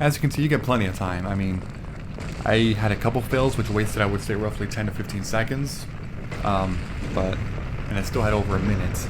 As you can see, you get plenty of time. I mean, I had a couple fails, which wasted, I would say, roughly 10 to 15 seconds. And I still had over a minute.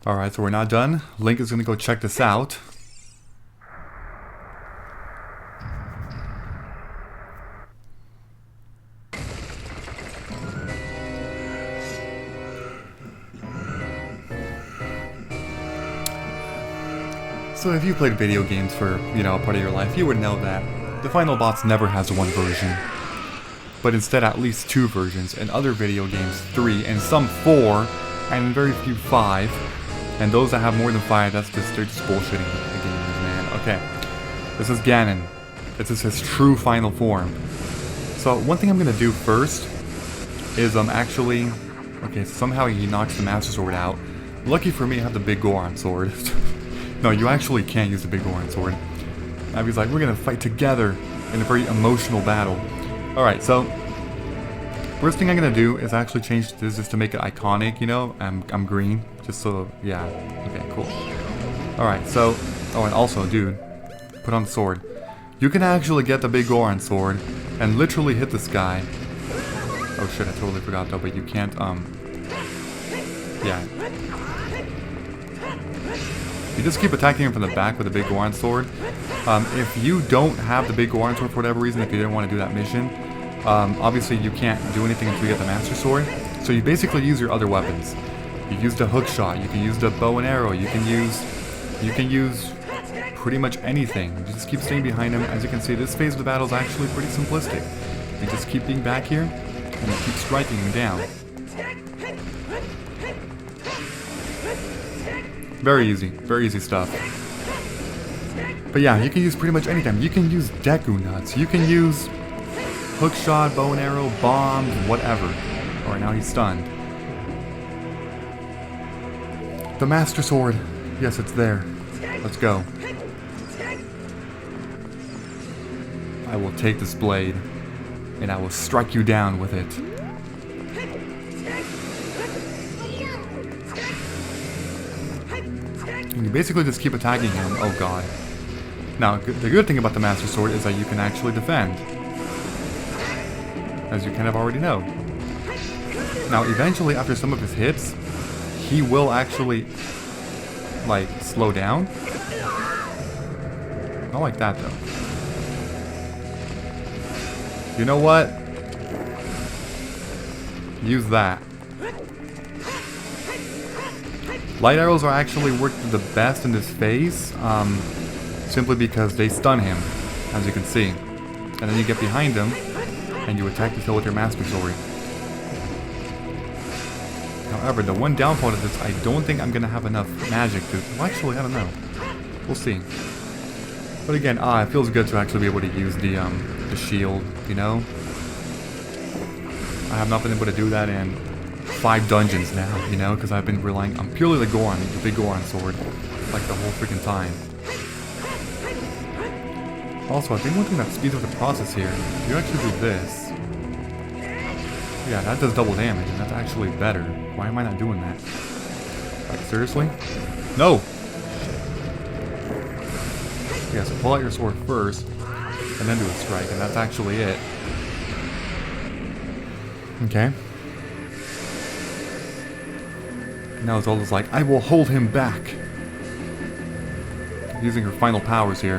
Alright, so we're not done. Link is going to go check this out. So if you played video games for, a part of your life, you would know that the final boss never has one version. But instead at least 2 versions. In other video games, 3, and some 4, and in very few 5. And those that have more than 5, they're just bullshitting the gamers, man. Okay, this is Ganon. This is his true final form. So one thing I'm gonna do first is actually, okay, so somehow he knocks the Master Sword out. Lucky for me, I have the big Goron sword. No, you actually can't use the big Goron sword. And he's like, we're gonna fight together in a very emotional battle. All right, so first thing I'm gonna do is actually change this just to make it iconic, I'm green, just so, yeah, okay, cool. Alright, so, oh, and also, dude, put on the sword. You can actually get the big Goron sword and literally hit this guy. Oh shit, I totally forgot though, but you can't, yeah. You just keep attacking him from the back with the big Goron sword. If you don't have the big Goron sword for whatever reason, if you didn't want to do that mission, obviously you can't do anything until you get the Master Sword. So you basically use your other weapons. You use the hook shot, you can use the bow and arrow, you can use pretty much anything. You just keep staying behind him. As you can see, this phase of the battle is actually pretty simplistic. You just keep being back here, and you keep striking him down. Very easy stuff. But yeah, you can use pretty much anything. You can use Deku Nuts, you can use hook shot, bow and arrow, bombs, whatever. Alright, now he's stunned. The Master Sword. Yes, it's there. Let's go. I will take this blade, and I will strike you down with it. And you basically just keep attacking him. Oh god. Now, the good thing about the Master Sword is that you can actually defend. As you kind of already know. Now, eventually, after some of his hits, he will actually, like, slow down. Not like that, though. You know what? Use that. Light arrows are actually work the best in this phase, simply because they stun him, as you can see. And then you get behind him, and you attack the kill with your Master Sword. However, the one downfall to this, I don't think I'm gonna have enough magic to. Well, actually, I don't know. We'll see. But again, it feels good to actually be able to use the shield. I have not been able to do that in 5 dungeons now. Because I've been relying on purely the big Goron sword, like the whole freaking time. Also, I think one thing that speeds up the process here, if you actually do this. Yeah, that does double damage, and that's actually better. Why am I not doing that? Alright, Seriously? No! Yeah, so pull out your sword first, and then do a strike, and that's actually it. Okay. Now Zelda's like, I will hold him back! Using her final powers here.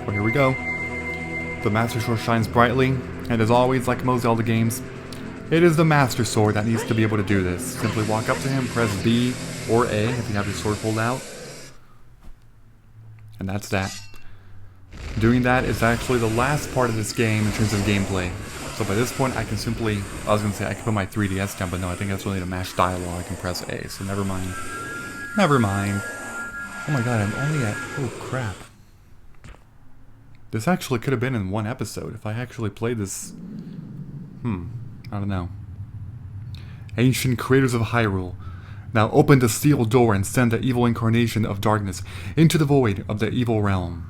Well, here we go. The Master Sword shines brightly, and as always, like most Zelda games, it is the Master Sword that needs to be able to do this. Simply walk up to him, press B or A if you have your sword pulled out. And that's that. Doing that is actually the last part of this game in terms of gameplay. So by this point I can simply, I was going to say I can put my 3DS down, but no, I think that's really to mash dialogue and press A, so never mind. Never mind. Oh my god, I'm only at, oh crap. This actually could have been in one episode if I actually played this. I don't know. Ancient creators of Hyrule, now open the steel door and send the evil incarnation of darkness into the void of the evil realm.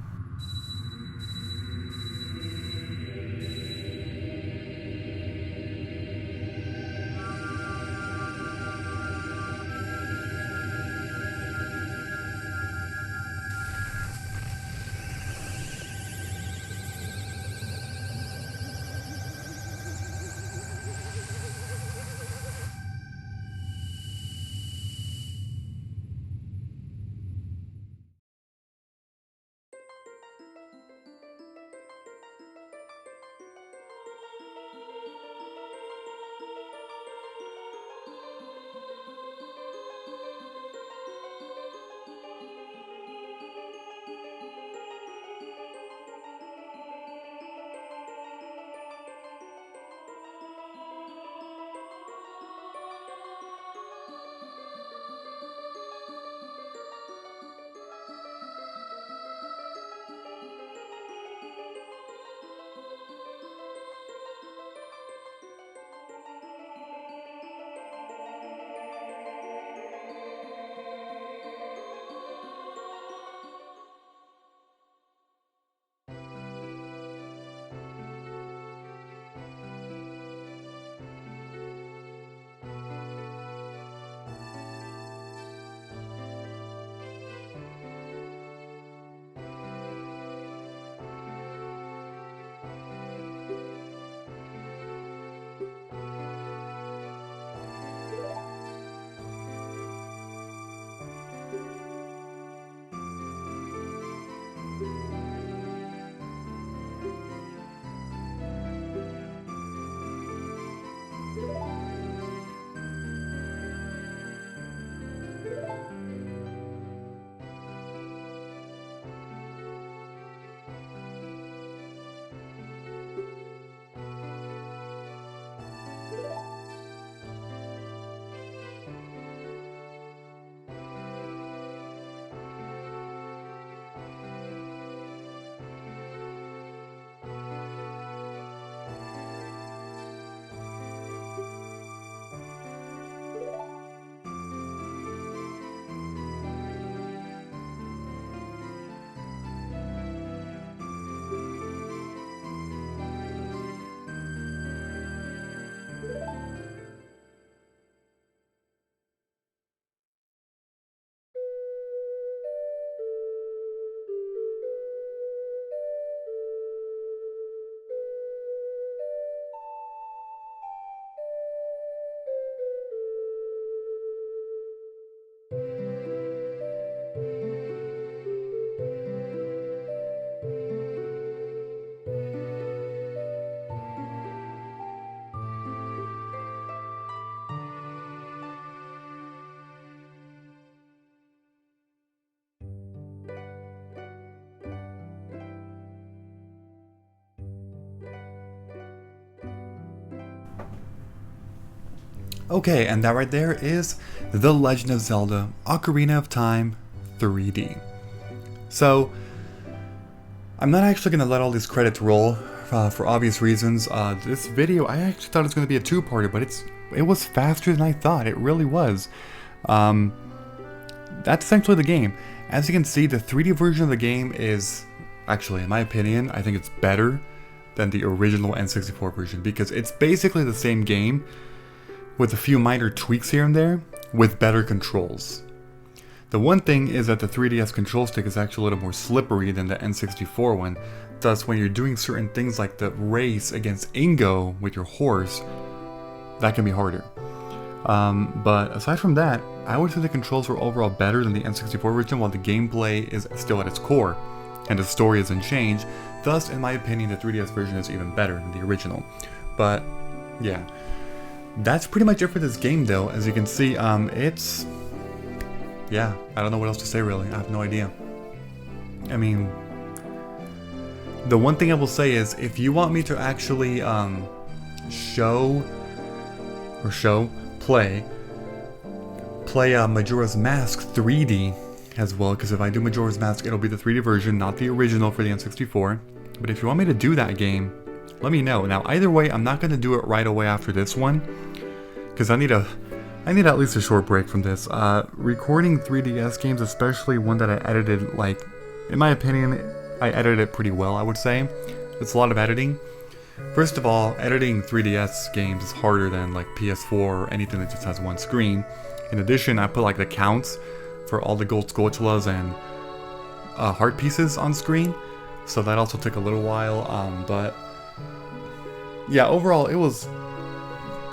Okay, and that right there is The Legend of Zelda Ocarina of Time 3D. So, I'm not actually going to let all these credits roll for obvious reasons. This video, I actually thought it was going to be a two-parter, but it was faster than I thought. It really was. That's essentially the game. As you can see, the 3D version of the game is, actually, in my opinion, I think it's better than the original N64 version, because it's basically the same game with a few minor tweaks here and there with better controls. The one thing is that the 3DS control stick is actually a little more slippery than the N64 one, thus when you're doing certain things like the race against Ingo with your horse, that can be harder. But aside from that, I would say the controls were overall better than the N64 version, while the gameplay is still at its core, and the story isn't changed. Thus, in my opinion, the 3DS version is even better than the original. But, yeah. That's pretty much it for this game, though. As you can see, it's... yeah, I don't know what else to say, really. I have no idea. I mean... the one thing I will say is, if you want me to actually, play Majora's Mask 3D as well, because if I do Majora's Mask, it'll be the 3D version, not the original for the N64. But if you want me to do that game, let me know. Now, either way, I'm not going to do it right away after this one, because I need at least a short break from this. Recording 3DS games, especially one that I edited, like, in my opinion, I edited it pretty well, I would say. It's a lot of editing. First of all, editing 3DS games is harder than like PS4 or anything that just has one screen. In addition, I put like the counts for all the gold Skulltulas and heart pieces on screen, so that also took a little while. But yeah, overall it was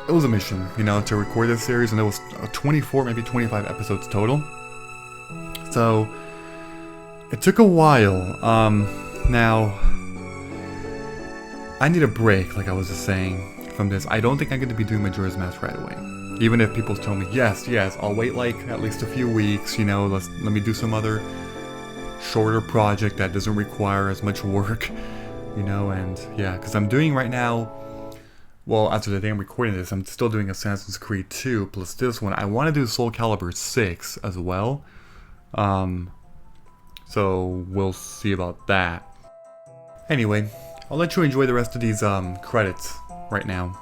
a mission, you know, to record this series, and it was 24, maybe 25 episodes total. So it took a while. Now I need a break, like I was just saying, from this. I don't think I'm going to be doing Majora's Mask right away. Even if people tell me, yes, I'll wait like at least a few weeks, you know, let me do some other shorter project that doesn't require as much work, you know, and yeah, because I'm doing right now, well, after the day I'm recording this, I'm still doing Assassin's Creed 2 plus this one. I want to do Soul Calibur 6 as well, so we'll see about that. Anyway, I'll let you enjoy the rest of these credits right now.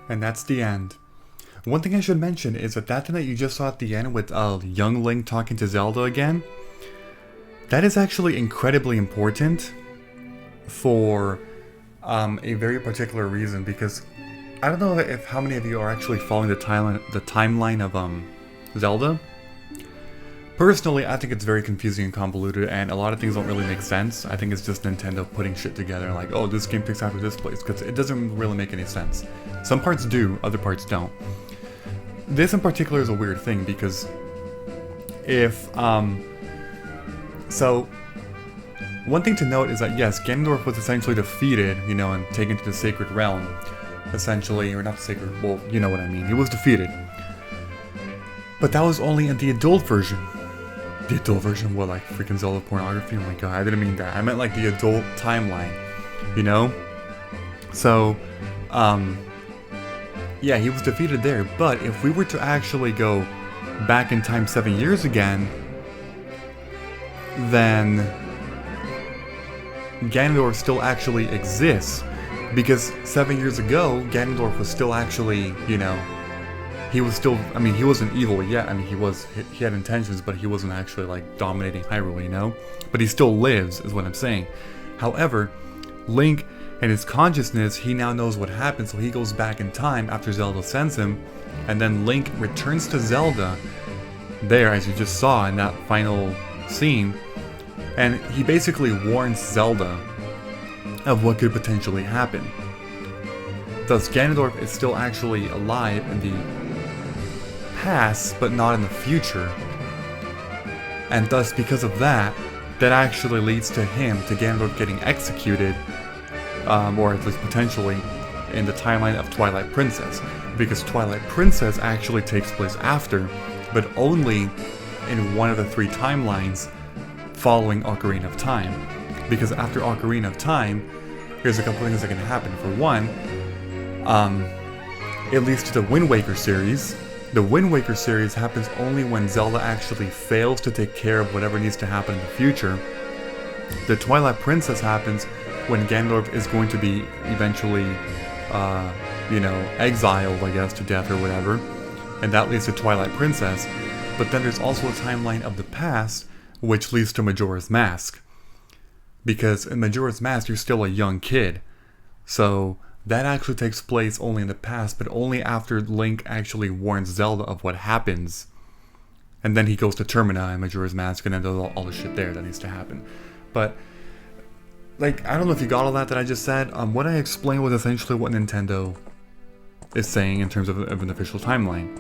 And that's the end. One thing I should mention is that thing that you just saw at the end with young Link talking to Zelda again, that is actually incredibly important for a very particular reason, because I don't know if how many of you are actually following the timeline of Zelda. Personally, I think it's very confusing and convoluted, and a lot of things don't really make sense. I think it's just Nintendo putting shit together, like, oh, this game picks after this place, because it doesn't really make any sense. Some parts do, other parts don't. This in particular is a weird thing, because if, so, one thing to note is that, yes, Ganondorf was essentially defeated, you know, and taken to the Sacred Realm, essentially, or not the Sacred, well, you know what I mean, he was defeated. But that was only in the adult version. The adult version? What, like freaking Zelda pornography? Oh my god, I didn't mean that. I meant like the adult timeline, you know? So, yeah, he was defeated there, but if we were to actually go back in time 7 years again, then Ganondorf still actually exists, because 7 years ago, Ganondorf was still actually, you know, he was still, I mean, he wasn't evil yet. I mean, he had intentions, but he wasn't actually, like, dominating Hyrule, you know? But he still lives, is what I'm saying. However, Link and his consciousness, he now knows what happened, so he goes back in time after Zelda sends him, and then Link returns to Zelda, there, as you just saw in that final scene, and he basically warns Zelda of what could potentially happen. Thus, Ganondorf is still actually alive in the past, but not in the future. And thus, because of that, that actually leads to Ganondorf getting executed, or at least potentially, in the timeline of Twilight Princess. Because Twilight Princess actually takes place after, but only in one of the 3 timelines following Ocarina of Time. Because after Ocarina of Time, here's a couple things that can happen. For one, it leads to the Wind Waker series. The Wind Waker series happens only when Zelda actually fails to take care of whatever needs to happen in the future. The Twilight Princess happens when Ganondorf is going to be eventually, you know, exiled, I guess, to death or whatever. And that leads to Twilight Princess. But then there's also a timeline of the past, which leads to Majora's Mask. Because in Majora's Mask, you're still a young kid. So that actually takes place only in the past, but only after Link actually warns Zelda of what happens. And then he goes to Termina and Majora's Mask, and then does all the shit there that needs to happen. But, like, I don't know if you got all that I just said. What I explained was essentially what Nintendo is saying in terms of an official timeline.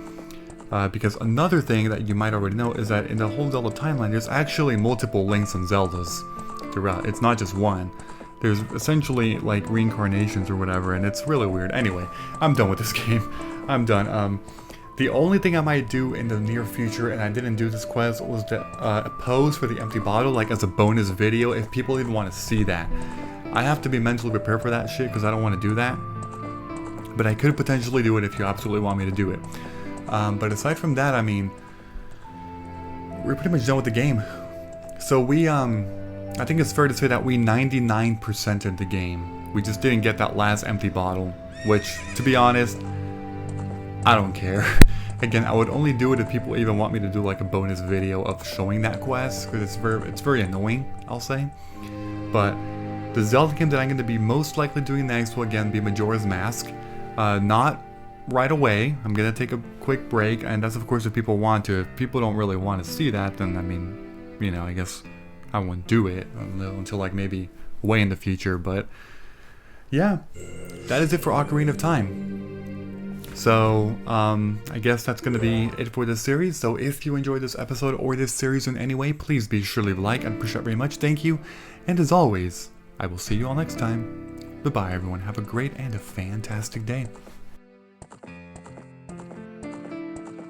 Because another thing that you might already know is that in the whole Zelda timeline, there's actually multiple Links and Zeldas throughout. It's not just one. There's essentially, like, reincarnations or whatever, and it's really weird. Anyway, I'm done with this game. I'm done. The only thing I might do in the near future, and I didn't do this quest, was to pose for the empty bottle, like, as a bonus video, if people even want to see that. I have to be mentally prepared for that shit, because I don't want to do that. But I could potentially do it if you absolutely want me to do it. But aside from that, I mean, we're pretty much done with the game. So we, I think it's fair to say that we 99%ed the game. We just didn't get that last empty bottle, which, to be honest, I don't care. Again, I would only do it if people even want me to do like a bonus video of showing that quest, because it's very annoying, I'll say. But the Zelda game that I'm going to be most likely doing next will again be Majora's Mask. Not right away. I'm going to take a quick break, and that's of course if people want to. If people don't really want to see that, then I mean, you know, I guess I won't do it until like maybe way in the future. But yeah, that is it for Ocarina of Time. So, I guess that's going to be it for this series. So if you enjoyed this episode or this series in any way, please be sure to leave a like. I'd appreciate it very much. Thank you. And as always, I will see you all next time. Goodbye, everyone. Have a great and a fantastic day.